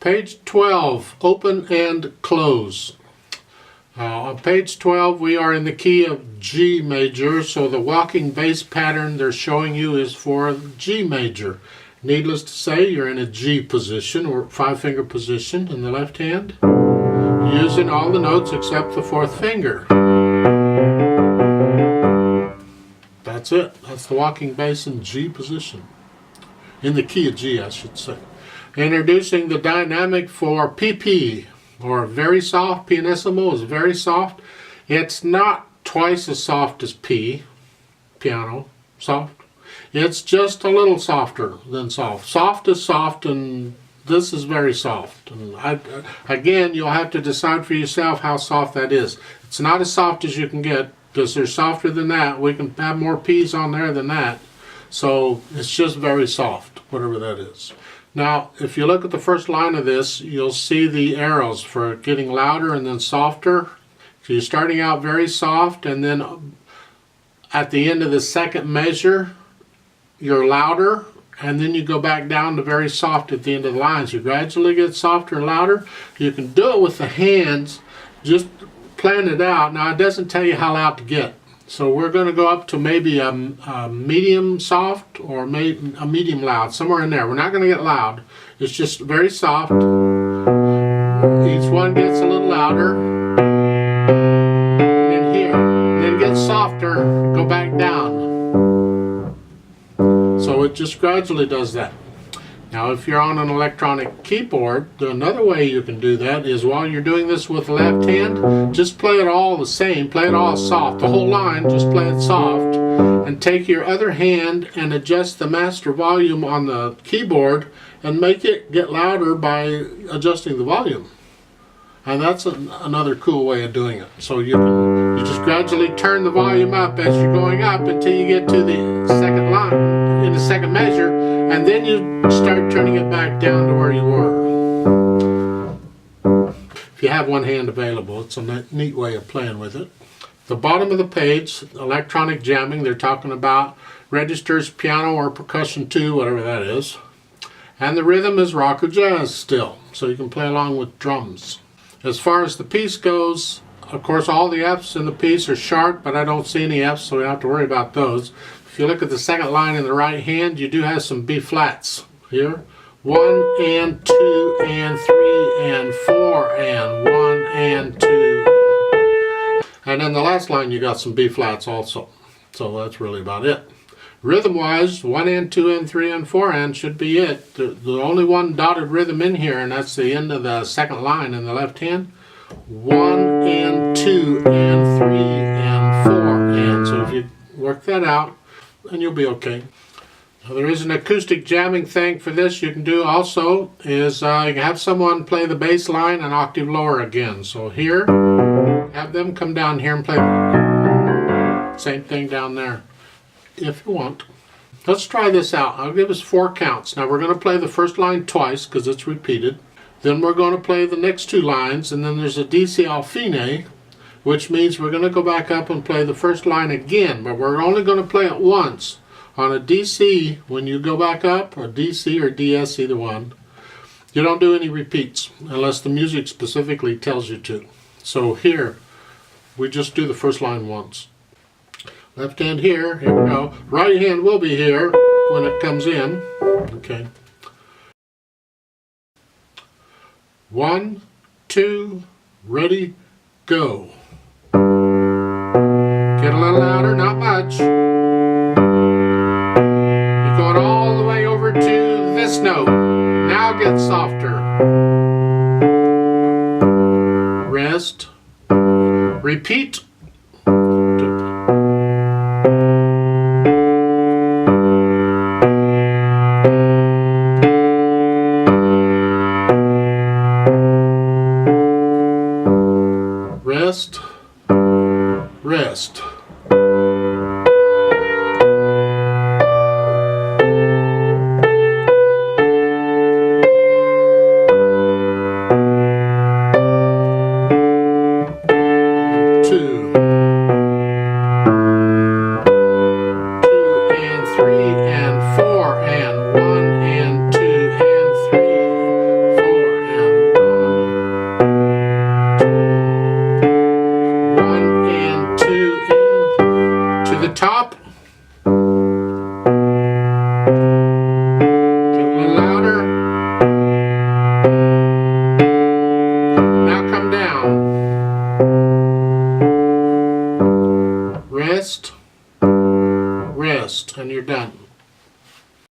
Page 12, open and close. On page 12 we are in the key of G major, so the walking bass pattern they're showing you is for G major. Needless to say, you're in a G position or 5-finger position in the left hand, using all the notes except the 4th finger. That's it. That's the walking bass in G position. In the key of G, I should say. Introducing the dynamic for PP, or very soft. Pianissimo is very soft. It's not twice as soft as P, piano, soft. It's just a little softer than soft. Soft is soft, and this is very soft. And again, you'll have to decide for yourself how soft that is. It's not as soft as you can get, because there's softer than that. We can have more P's on there than that. So it's just very soft, whatever that is. Now, if you look at the first line of this, you'll see the arrows for getting louder and then softer. So you're starting out very soft, and then at the end of the second measure, you're louder, and then you go back down to very soft at the end of the lines. You gradually get softer and louder. You can do it with the hands, just plan it out. Now, it doesn't tell you how loud to get. So we're going to go up to maybe a medium soft or a medium loud, somewhere in there. We're not going to get loud. It's just very soft. Each one gets a little louder. And then here. And then it gets softer, go back down. So it just gradually does that. Now if you're on an electronic keyboard, another way you can do that is while you're doing this with the left hand, just play it all the same, play it all soft. The whole line, just play it soft, and take your other hand and adjust the master volume on the keyboard and make it get louder by adjusting the volume. And that's another cool way of doing it. So you just gradually turn the volume up as you're going up until you get to the second line, in the second measure, and then you start turning it back down to where you were. If you have one hand available, it's a neat way of playing with it. The bottom of the page, electronic jamming, they're talking about registers, piano or percussion 2, whatever that is. And the rhythm is rock or jazz still, so you can play along with drums. As far as the piece goes, of course all the F's in the piece are sharp, but I don't see any F's, so we don't have to worry about those. If you look at the second line in the right hand, you do have some B flats here. 1 and 2 and 3 and 4 and 1 and 2. And in the last line you got some B flats also. So that's really about it. Rhythm-wise, 1 and 2 and 3 and 4 and should be it. The only one dotted rhythm in here, and that's the end of the second line in the left hand. 1 and 2 and 3 and 4 and. So if you work that out, then you'll be okay. Now, there is an acoustic jamming thing for this you can do also, is you can have someone play the bass line an octave lower again. So here, have them come down here and play the same thing down there, if you want. Let's try this out. I'll give us 4 counts. Now we're going to play the first line twice because it's repeated. Then we're going to play the next 2 lines, and then there's a DC al fine, which means we're going to go back up and play the first line again, but we're only going to play it once. On a DC, when you go back up, or DC or DS, either one, you don't do any repeats unless the music specifically tells you to. So here, we just do the first line once. Left hand here we go. Right hand will be here when it comes in. Okay. 1, 2, ready, go. Get a little louder, not much. You're going all the way over to this note. Now get softer. Rest. Repeat. Rest, rest. Two. top. Get a little louder. Now come down. Rest, rest, and you're done.